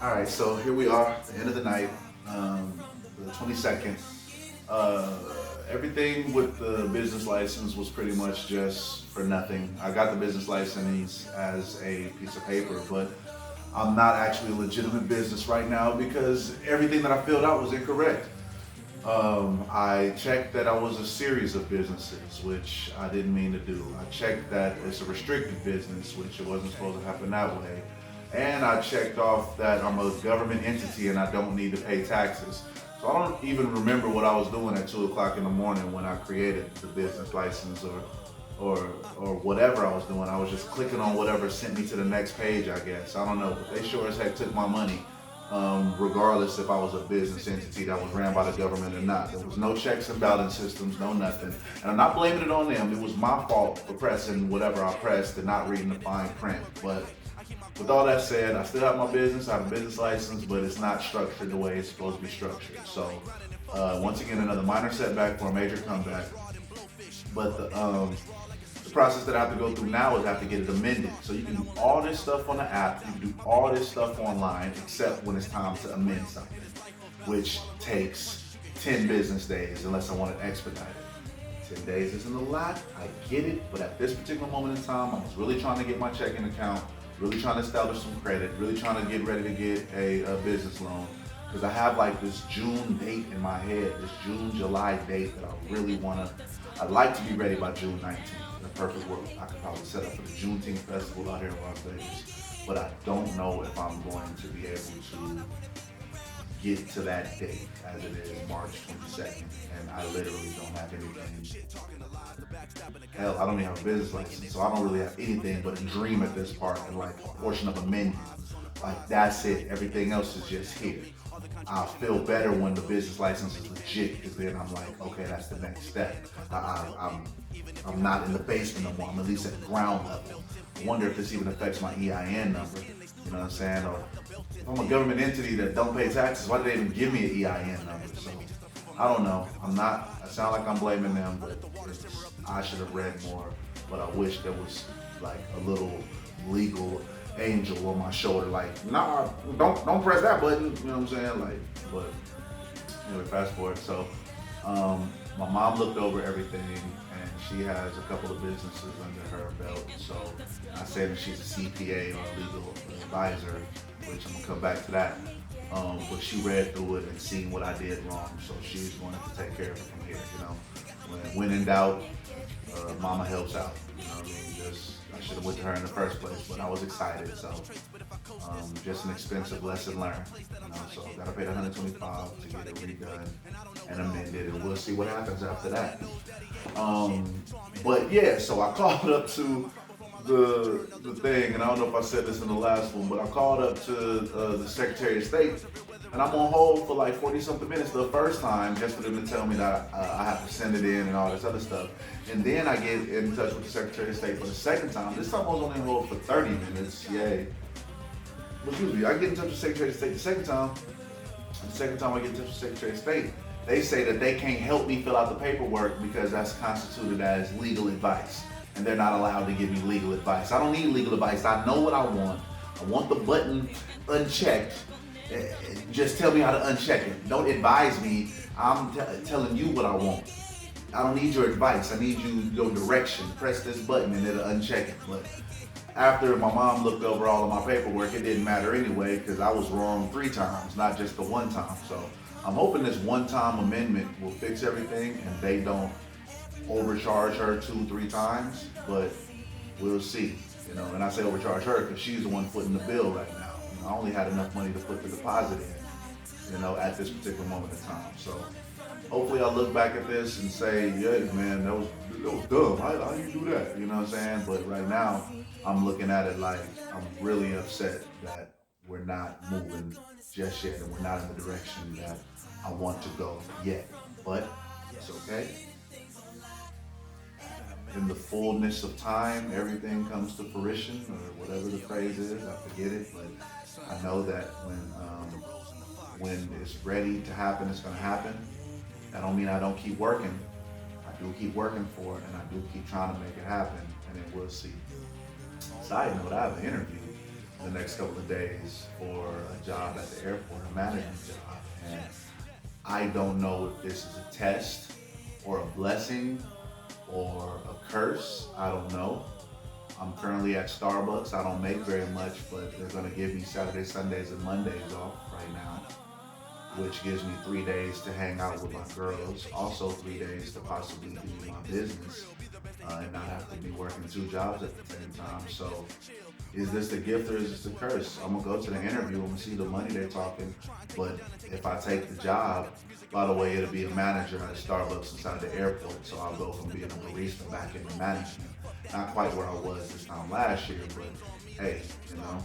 All right, so here we are, the end of the night, the 22nd. Uh, Everything with the business license was pretty much just for nothing. I got the business license as a piece of paper, but I'm not actually a legitimate business right now because everything that I filled out was incorrect. I checked that I was a series of businesses, which I didn't mean to do. I checked that it's a restricted business, which it wasn't supposed to happen that way. And I checked off that I'm a government entity and I don't need to pay taxes. So I don't even remember what I was doing at 2 o'clock in the morning when I created the business license or or whatever I was doing. I was just clicking on whatever sent me to the next page, I guess. I don't know, but they sure as heck took my money, regardless if I was a business entity that was ran by the government or not. There was no checks and balance systems, no nothing. And I'm not blaming it on them. It was my fault for pressing whatever I pressed and not reading the fine print. But with all that said, I still have my business. I have a business license, but it's not structured the way it's supposed to be structured. So, once again, another minor setback for a major comeback. But the process that I have to go through now is I have to get it amended. So you can do all this stuff on the app, you can do all this stuff online, except when it's time to amend something, which takes 10 business days unless I want it expedited. 10 days isn't a lot, I get it, but at this particular moment in time, I was really trying to get my checking account, really trying to establish some credit, really trying to get ready to get a business loan. Because I have like this June date in my head, this June, July date that I really want to, I'd like to be ready by June 19th. In a perfect world, I could probably set up for the Juneteenth Festival out here in Las Vegas. But I don't know if I'm going to be able to get to that date as it is March 22nd. And I literally don't have anything. Hell, I don't even have a business license, so I don't really have anything but a dream at this part and like a portion of a menu. Like that's it. Everything else is just here. I feel better when the business license is legit because then I'm like, okay, that's the next step. I'm not in the basement no more. I'm at least at ground level. I wonder if this even affects my EIN number. You know what I'm saying? Or if I'm a government entity that don't pay taxes, why do they even give me an EIN number? So I don't know. I'm not. I sound like I'm blaming them, but I should have read more. But I wish there was like a little legal angel on my shoulder, like, nah, don't press that button. You know what I'm saying? Like, but anyway, fast forward. So, my mom looked over everything, and she has a couple of businesses under her belt. So, I say that she's a CPA or a legal advisor, which I'm gonna come back to that. But she read through it and seen what I did wrong, so she's wanted to take care of it from here. You know, when in doubt, mama helps out. You know what I mean? Just I should have went to her in the first place, but I was excited. So just an expensive lesson learned. You know, so gotta pay the 125 to get it redone and amended, and we'll see what happens after that. But yeah, so I called up to the thing, and I don't know if I said this in the last one, but I called up to the Secretary of State, and I'm on hold for like 40 something minutes the first time just for them to tell me that I have to send it in and all this other stuff. And then I get in touch with the Secretary of State for the second time. This time I was only on hold for 30 minutes. Yay. But excuse me, I get in touch with the Secretary of State the second time. The second time I get in touch with the Secretary of State, they say that they can't help me fill out the paperwork because that's constituted as legal advice. And they're not allowed to give me legal advice. I don't need legal advice. I know what I want. I want the button unchecked. Just tell me how to uncheck it. Don't advise me. I'm telling you what I want. I don't need your advice. I need your direction. Press this button and it'll uncheck it. But after my mom looked over all of my paperwork, it didn't matter anyway because I was wrong 3 times, not just the one time. So I'm hoping this one-time amendment will fix everything and they don't overcharge her 2, 3 times. But we'll see. You know, and I say overcharge her because she's the one footing the bill right now. You know, I only had enough money to put the deposit in, you know, at this particular moment in time. So hopefully I'll look back at this and say, yeah, man, that was dumb. How you do that? You know what I'm saying? But right now, I'm looking at it like I'm really upset that we're not moving just yet and we're not in the direction that I want to go yet. But it's okay. In the fullness of time, everything comes to fruition, or whatever the phrase is. I forget it, but I know that when it's ready to happen, it's going to happen. That don't mean I don't keep working. I do keep working for it, and I do keep trying to make it happen, and then we'll see. Side note: I have an interview in the next couple of days for a job at the airport, a management job. And I don't know if this is a test or a blessing or a curse. I don't know. I'm currently at Starbucks. I don't make very much, but they're gonna give me Saturdays, Sundays, and Mondays off right now, which gives me 3 days to hang out with my girls. Also 3 days to possibly do my business and not have to be working two jobs at the same time. So is this the gift or is this the curse? I'm gonna go to the interview, I'm gonna see the money they're talking, but if I take the job, by the way, it'll be a manager at a Starbucks inside the airport. So I'll go from being a barista back into management. Not quite where I was this time last year, but hey, you know,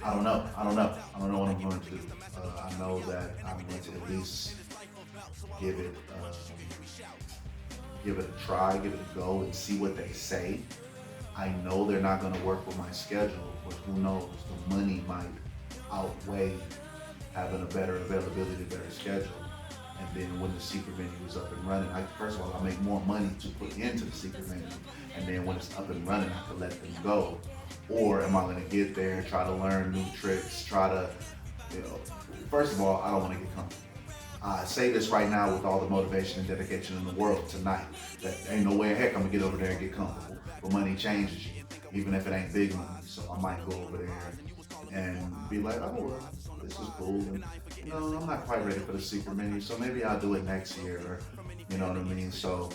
I don't know. I don't know. I don't know what I'm going to do. I know that I'm going to at least give it, give it a try, give it a go, and see what they say. I know they're not going to work with my schedule, but who knows? The money might outweigh having a better availability, better schedule. And then when the secret menu is up and running, first of all, I make more money to put into the secret menu. And then when it's up and running, I can let them go. Or am I going to get there, try to learn new tricks, try to, you know, first of all, I don't want to get comfortable. I say this right now with all the motivation and dedication in the world tonight, that ain't no way in heck I'm gonna get over there and get comfortable. But money changes you, even if it ain't big money. So I might go over there and be like, oh, well, this is cool. And, you know, I'm not quite ready for the secret menu, so maybe I'll do it next year, or, you know what I mean? So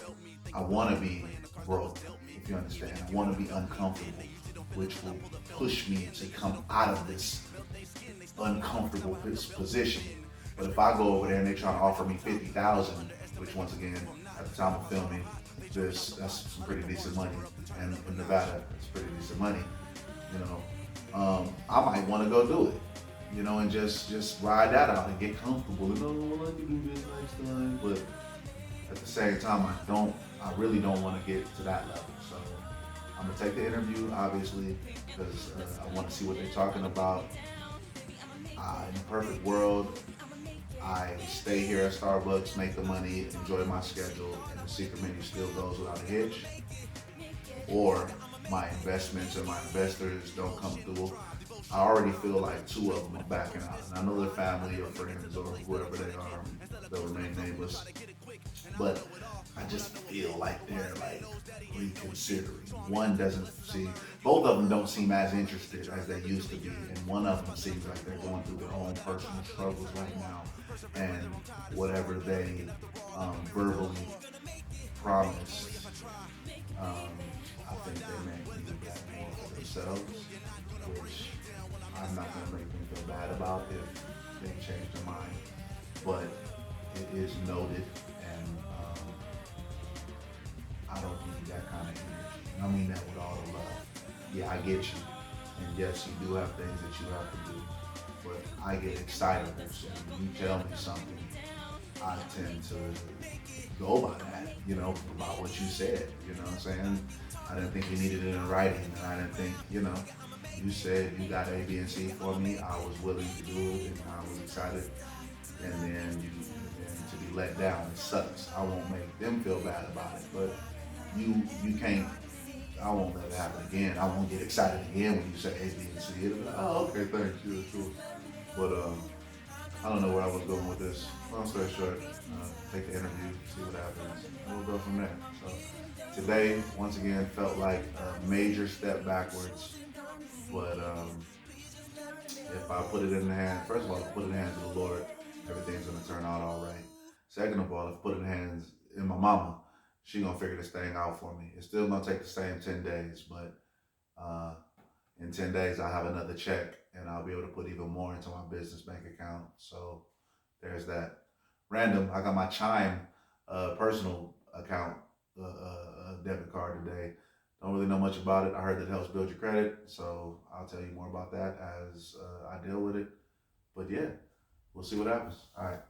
I wanna be broke, if you understand. I wanna be uncomfortable, which will push me to come out of this uncomfortable position. But if I go over there and they try to offer me 50,000, which once again, at the time of filming, that's some pretty decent money, and in Nevada, that's pretty decent money. You know, I might want to go do it. You know, and just ride that out and get comfortable. And well, I can do this next time. But at the same time, I really don't want to get to that level. So I'm gonna take the interview, obviously, because I want to see what they're talking about. In a perfect world, I stay here at Starbucks, make the money, enjoy my schedule, and the secret menu still goes without a hitch. Or my investments and my investors don't come through. I already feel like two of them are backing out. And I know they're family or friends or whoever they are, they'll remain nameless. But I just feel like they're like reconsidering. One doesn't seem, both of them don't seem as interested as they used to be, and one of them seems like they're going through their own personal struggles right now, and whatever they verbally promised, I think they may need that more for themselves, which I'm not going to make them feel bad about if they change their mind, but it is noted, and I don't need that kind of energy. And I mean that with all the love. Yeah, I get you. And yes, you do have things that you have to do. But I get excited. So when you tell me something, I tend to go by that, you know, about what you said. You know what I'm saying? I didn't think you needed it in writing. And I didn't think, you know, you said you got A, B, and C for me. I was willing to do it and I was excited. And then to be let down, it sucks. I won't make them feel bad about it. But you can't, I won't let it happen again. I won't get excited again when you say A, B, and C. It'll be like, oh, okay, thanks, yeah, sure. But I don't know where I was going with this. Long story short, take the interview, see what happens, and we'll go from there. So today, once again, felt like a major step backwards. But if I put it in the hands, first of all, if I put it in the hands of the Lord, everything's gonna turn out all right. Second of all, if I put it in the hands in my mama, she gonna figure this thing out for me. It's still gonna take the same 10 days, but in 10 days I'll have another check and I'll be able to put even more into my business bank account. So there's that. Random, I got my Chime personal account debit card today. Don't really know much about it. I heard that it helps build your credit, so I'll tell you more about that as I deal with it. But yeah, we'll see what happens. All right.